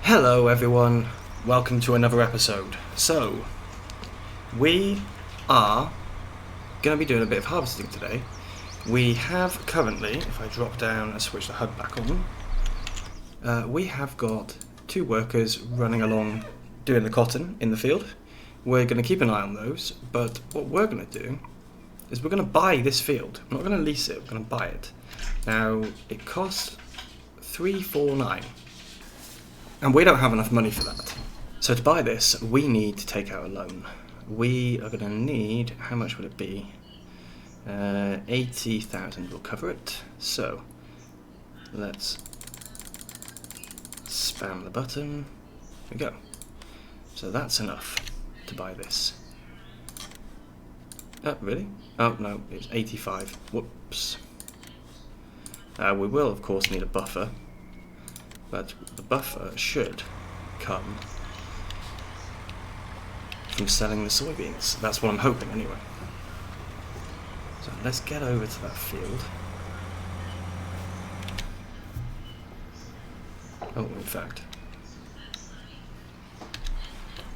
Hello everyone, welcome to another episode. So, we are going to be doing a bit of harvesting today. We have currently, if I drop down and switch the HUD back on, we have got 2 workers running along doing the cotton in the field. We're going to keep an eye on those, but what we're going to do is we're going to buy this field. We're not going to lease it, we're going to buy it. Now, it costs $349. And we don't have enough money for that. So to buy this, we need to take out a loan. We are going to need, how much would it be? 80,000 will cover it. So let's spam the button. There we go. So that's enough to buy this. Oh, really? Oh, no, it's 85. Whoops. We will, of course, need a buffer. But the buffer should come from selling the soybeans. That's what I'm hoping anyway. So let's get over to that field. Oh, in fact,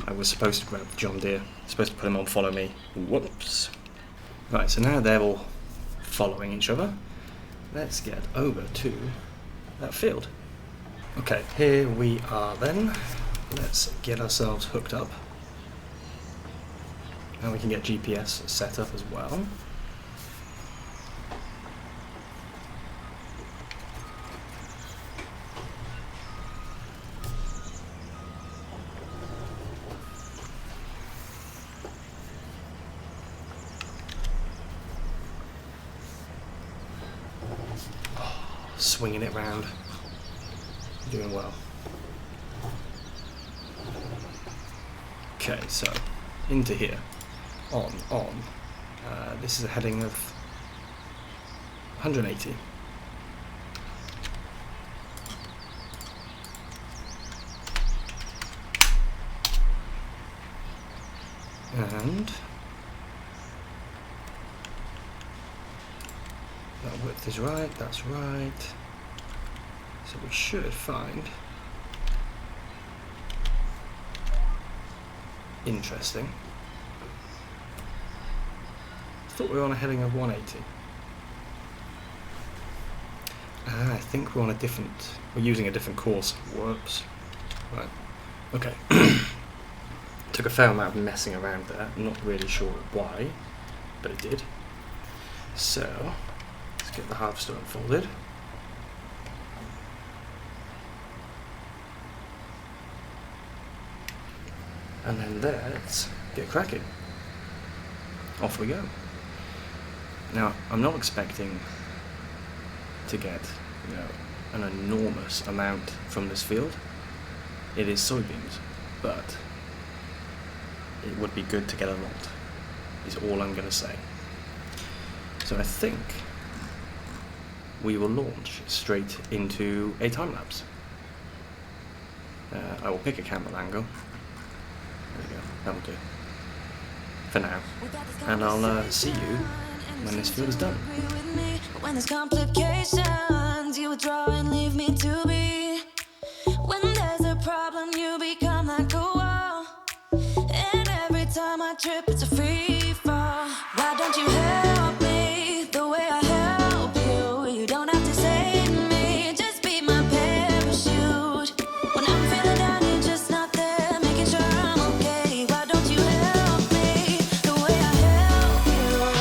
I was supposed to grab the John Deere. Supposed to put him on follow me. Whoops. Right, so now they're all following each other. Let's get over to that field. Okay, here we are then. Let's get ourselves hooked up. And we can get GPS set up as well. Swinging it round. Doing well. Okay, so into here, on. This is a heading of 180. And that width is right, that's right. So we should find interesting. I thought we were on a heading of 180. I think we're on we're using a different course. Whoops. Right. Okay. Took a fair amount of messing around there. Not really sure why, but it did. So, let's get the harvester unfolded. And then let's get cracking. Off we go. Now, I'm not expecting to get, an enormous amount from this field. It is soybeans, but it would be good to get a lot, is all I'm going to say. So I think we will launch straight into a time lapse. I will pick a camera angle. There we go, that'll do. For now. And I'll see you when this field is done. When there's complications, you withdraw and leave me to be. When there's a problem, you become like a wall. And every time I trip, it's a free fall. Why don't you help me the way I help you? You don't have to save me, just be my parachute. When I'm feeling down, you're just not there, making sure I'm okay. Why don't you help me the way I help you?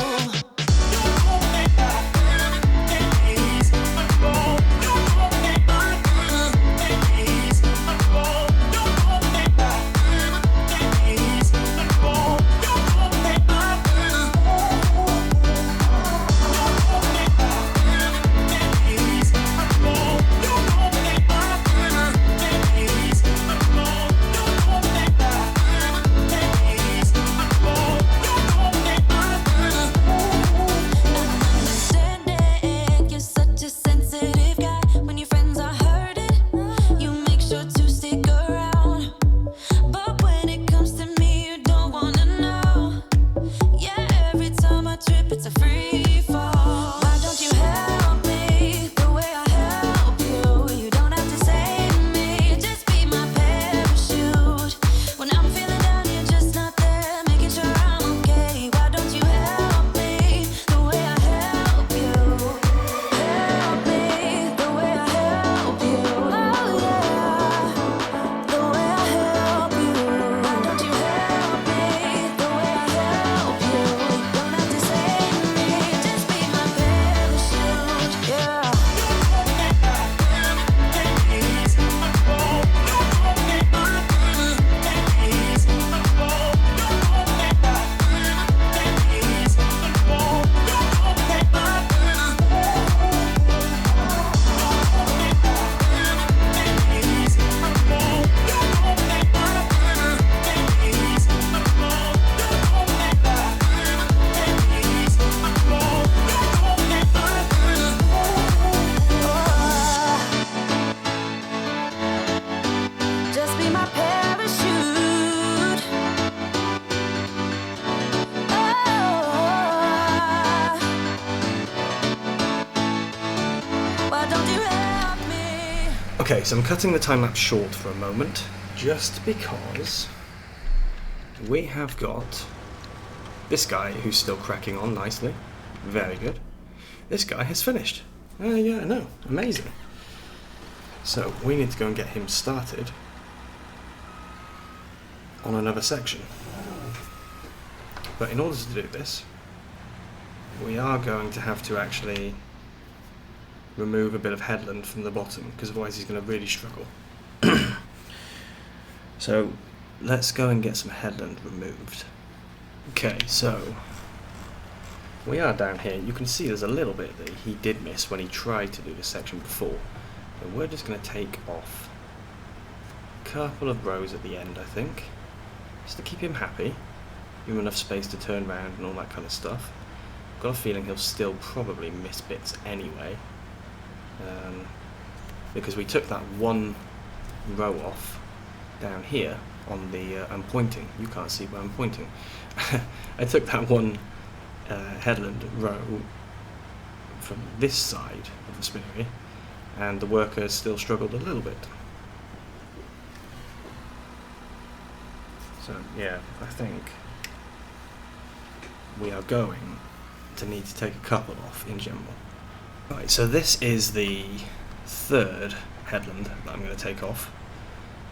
Okay, so I'm cutting the time lapse short for a moment, just because we have got this guy who's still cracking on nicely. Very good. This guy has finished. Yeah, no, amazing. So we need to go and get him started on another section. But in order to do this, we are going to have to actually remove a bit of headland from the bottom, because otherwise he's going to really struggle. So let's go and get some headland removed. Okay, so we are down here. You can see there's a little bit that he did miss when he tried to do this section before. And we're just going to take off a couple of rows at the end, I think, just to keep him happy, give him enough space to turn around and all that kind of stuff. Got a feeling he'll still probably miss bits anyway, because we took that one row off down here on the I'm pointing, you can't see where I'm pointing. I took that one headland row from this side of the spinnery, and the workers still struggled a little bit. So yeah, I think we are going to need to take a couple off in general. Right, so this is the third headland that I'm going to take off.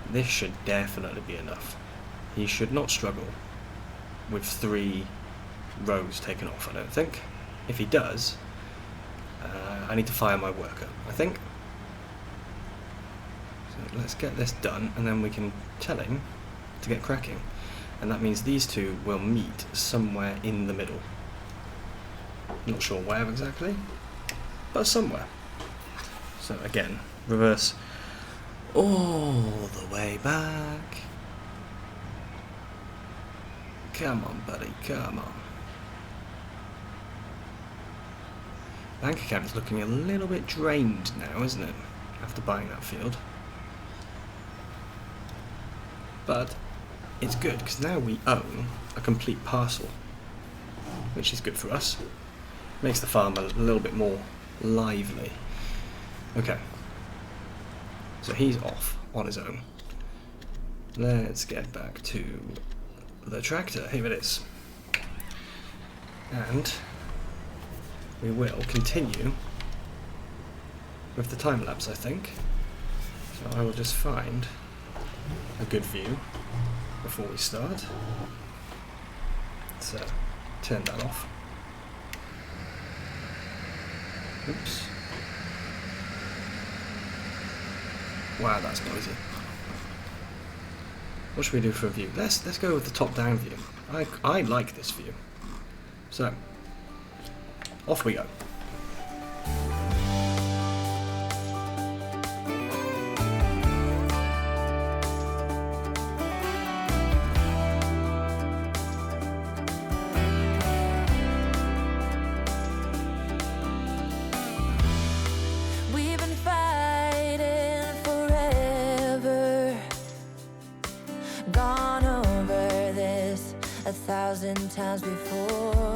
This should definitely be enough. He should not struggle with 3 rows taken off, I don't think. If he does, I need to fire my worker, I think. So let's get this done, and then we can tell him to get cracking. And that means these two will meet somewhere in the middle. Not sure where exactly, but somewhere. So again, reverse all the way back. Come on, buddy, come on. Bank account is looking a little bit drained now, isn't it? After buying that field. But it's good, because now we own a complete parcel, which is good for us. Makes the farm a little bit more lively. Okay. So he's off on his own. Let's get back to the tractor. Here it is. And we will continue with the time lapse, I think. So I will just find a good view before we start. Let's turn that off. Oops. Wow, that's noisy. What should we do for a view? Let's go with the top-down view. I like this view. So, off we go. We've been fighting forever, gone over this 1,000 times before.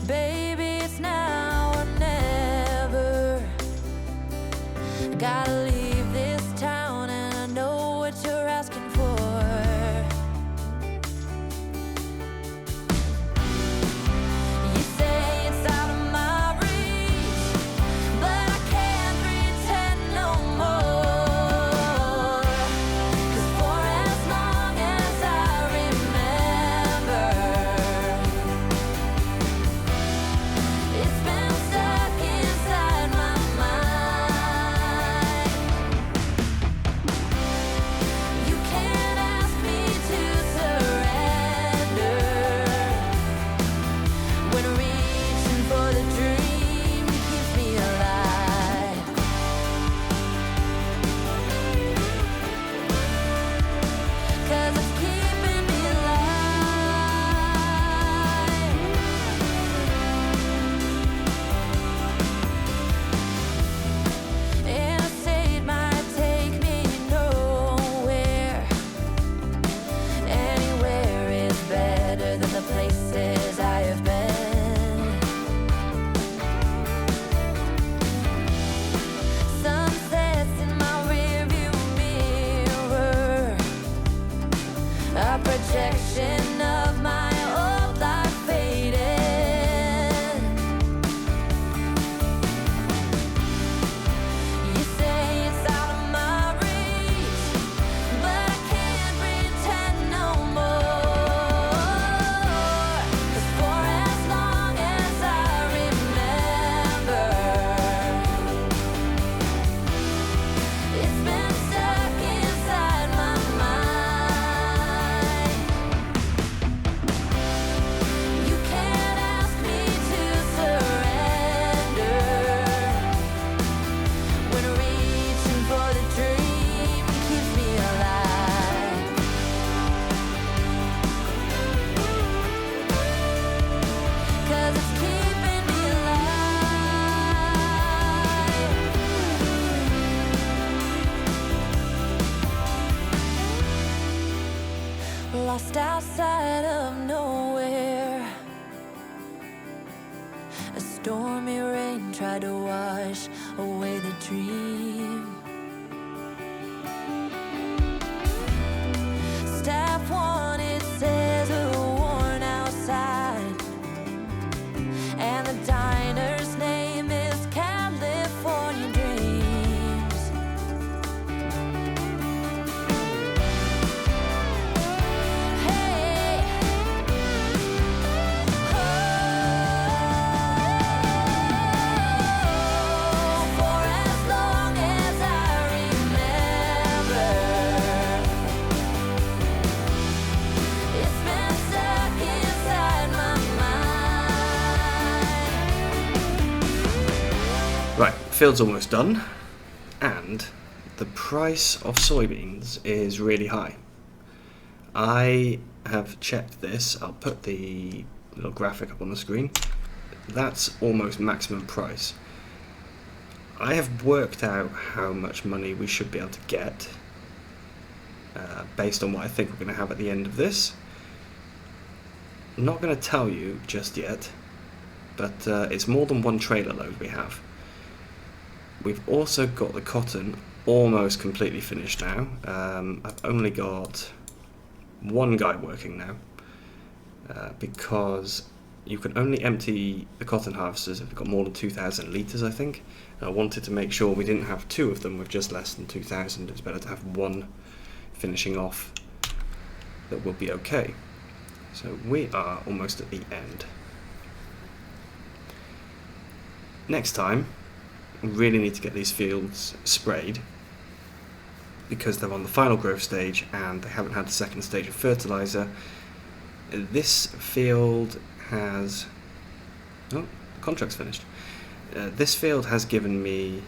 Baby, it's now or never. Gotta leave this town, and I know what you're asking for. You say it's out of my reach, but I can't pretend no more. 'Cause for as long as I remember, it's been stuck inside my mind. just outside of nowhere. A stormy rain tried to wash away the dream. Staff wanted says a worn outside, and the diner's name is California Dreams. Hey, for as long as I remember, it's been stuck inside my mind. Right, field's almost done, and the price of soybeans is really high. I have checked this. I'll put the little graphic up on the screen. That's almost maximum price. I have worked out how much money we should be able to get based on what I think we're going to have at the end of this. I'm not going to tell you just yet, but it's more than one trailer load we have. We've also got the cotton almost completely finished now. I've only got one guy working now because you can only empty the cotton harvesters if you've got more than 2,000 litres, I think. And I wanted to make sure we didn't have two of them with just less than 2,000. It's better to have one finishing off that will be okay. So we are almost at the end. Next time, we really need to get these fields sprayed because they're on the final growth stage and they haven't had the second stage of fertiliser. This field has... oh, the contract's finished. This field has given me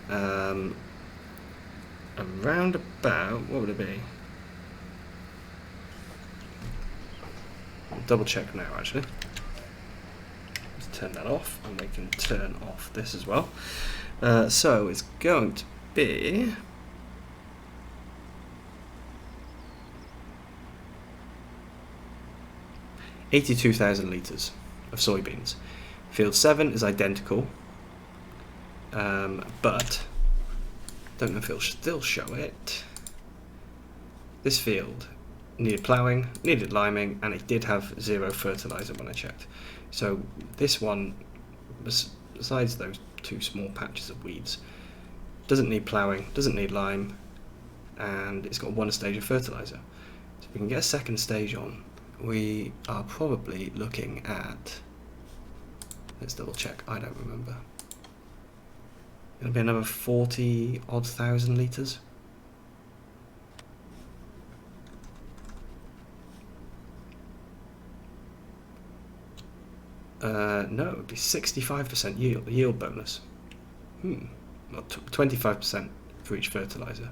around about... what would it be? I'll double check now actually. Let's turn that off and we can turn off this as well. So it's going to be... 82,000 litres of soybeans. Field 7 is identical, but don't know if it'll still show it. This field needed ploughing, needed liming, and it did have 0 fertiliser when I checked. So this one, besides those 2 small patches of weeds, doesn't need ploughing, doesn't need lime, and it's got 1 stage of fertiliser. So if we can get a second stage on, we are probably looking at, let's double check, I don't remember, it'll be another 40 odd thousand litres. No, it would be 65% yield bonus. Well, 25% for each fertiliser.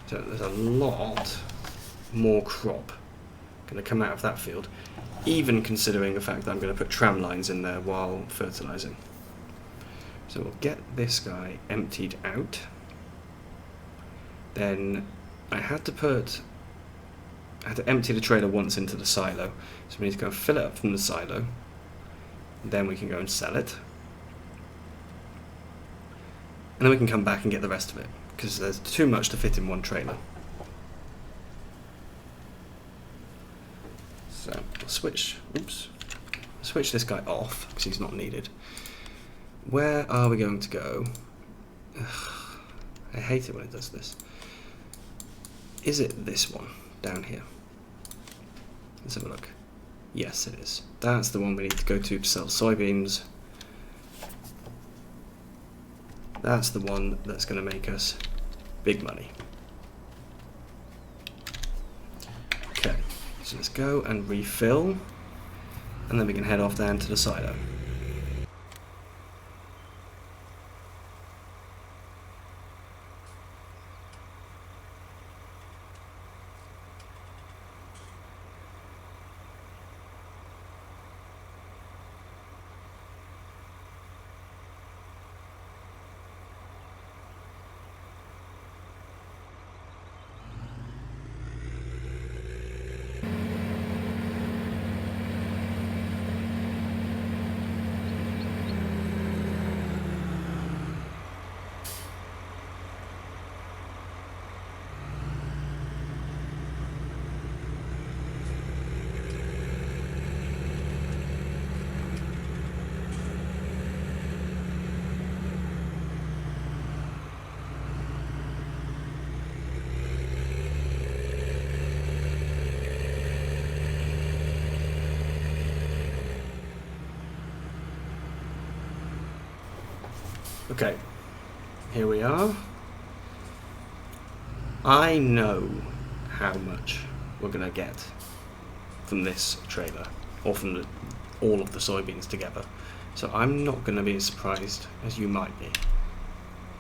So there's a lot more crop going to come out of that field, even considering the fact that I'm going to put tram lines in there while fertilising. So we'll get this guy emptied out. Then I had to empty the trailer once into the silo, so we need to go and fill it up from the silo. Then we can go and sell it, and then we can come back and get the rest of it, because there's too much to fit in one trailer. So I'll switch this guy off because he's not needed. Where are we going to go? Ugh, I hate it when it does this. Is it this one down here? Let's have a look. Yes, it is. That's the one we need to go to sell soybeans. That's the one that's going to make us big money. Okay, so let's go and refill, and then we can head off down to the silo. Okay, here we are. I know how much we're going to get from this trailer, or from all of the soybeans together. So I'm not going to be as surprised as you might be.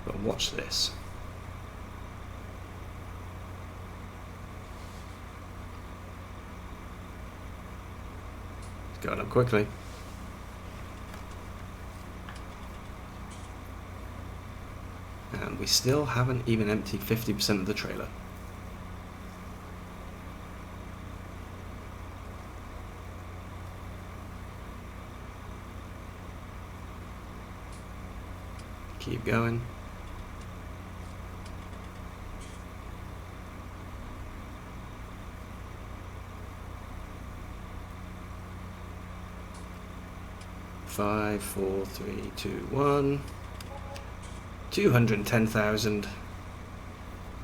But watch this. It's going up quickly. And we still haven't even emptied 50% of the trailer. Keep going. Five, four, three, two, 1. 210,000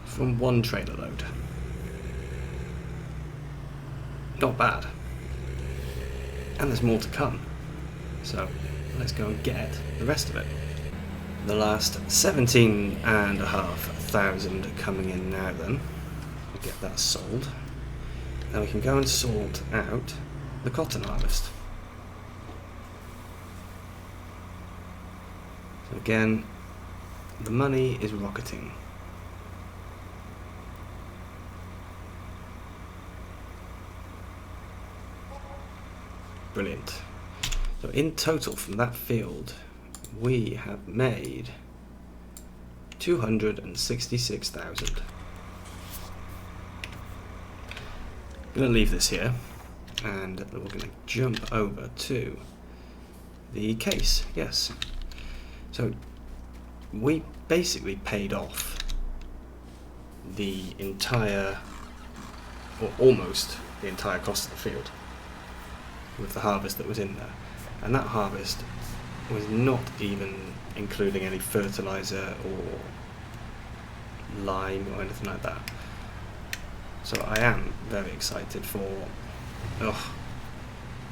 from one trailer load. Not bad. And there's more to come. So let's go and get the rest of it. The last 17,500 coming in now then. We'll get that sold. Then we can go and sort out the cotton harvest. So again, the money is rocketing. Brilliant. So in total from that field, we have made 266,000. I'm going to leave this here, and we're going to jump over to the case. Yes. So we basically paid off the entire, or almost the entire cost of the field with the harvest that was in there. And that harvest was not even including any fertilizer or lime or anything like that. So I am very excited for, I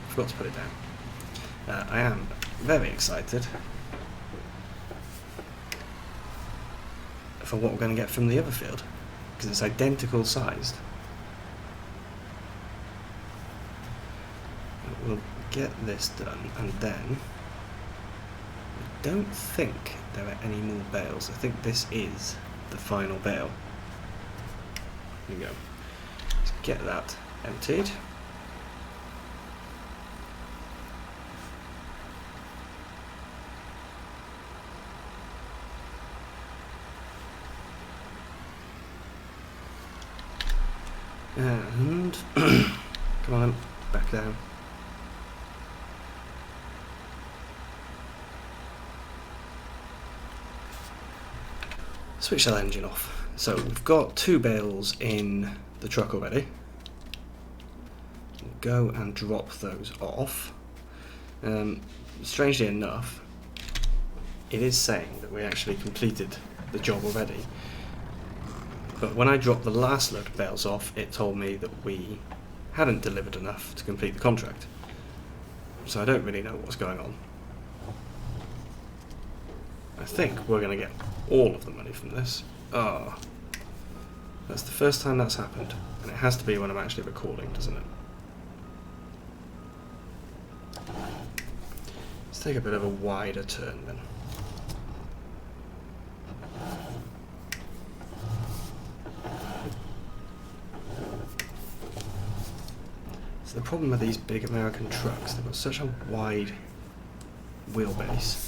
forgot to put it down. I am very excited for what we're going to get from the other field, because it's identical sized. We'll get this done, and then I don't think there are any more bales. I think this is the final bale. There we go. Let's get that emptied. And come on, back down. Switch that engine off. So we've got 2 bales in the truck already. We'll go and drop those off. Strangely enough, it is saying that we actually completed the job already. But when I dropped the last load of bales off, it told me that we hadn't delivered enough to complete the contract. So I don't really know what's going on. I think we're going to get all of the money from this. That's the first time that's happened. And it has to be when I'm actually recording, doesn't it? Let's take a bit of a wider turn then. So the problem with these big American trucks, they've got such a wide wheelbase.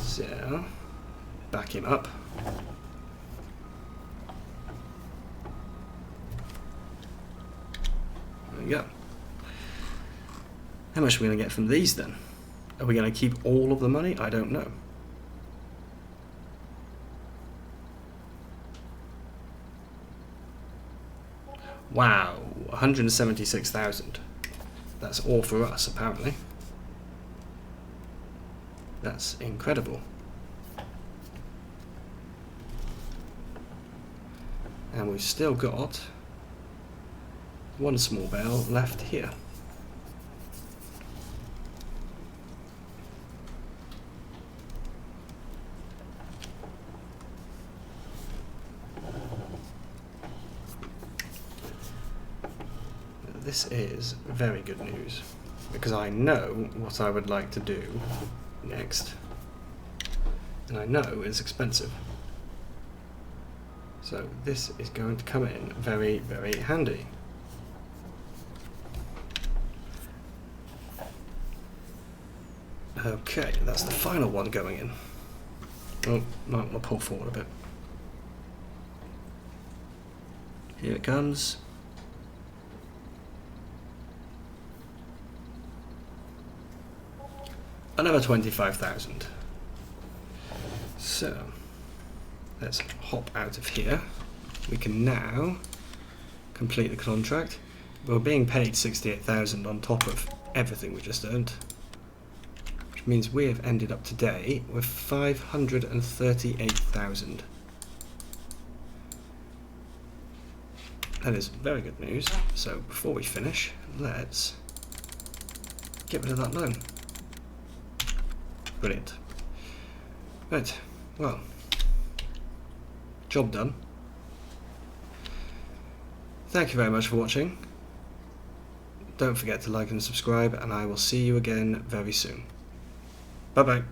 So, back him up. There we go. How much are we going to get from these then? Are we going to keep all of the money? I don't know. Wow, 176,000. That's all for us, apparently. That's incredible. And we've still got one small bale left here. This is very good news, because I know what I would like to do next, and I know it's expensive. So this is going to come in very, very handy. Okay, that's the final one going in. Oh, might want to pull forward a bit. Here it comes. Another 25,000. So let's hop out of here. We can now complete the contract. We're being paid 68,000 on top of everything we just earned, which means we have ended up today with 538,000. That is very good news. So before we finish, let's get rid of that loan. Brilliant. Right, well, job done. Thank you very much for watching. Don't forget to like and subscribe, and I will see you again very soon. Bye bye.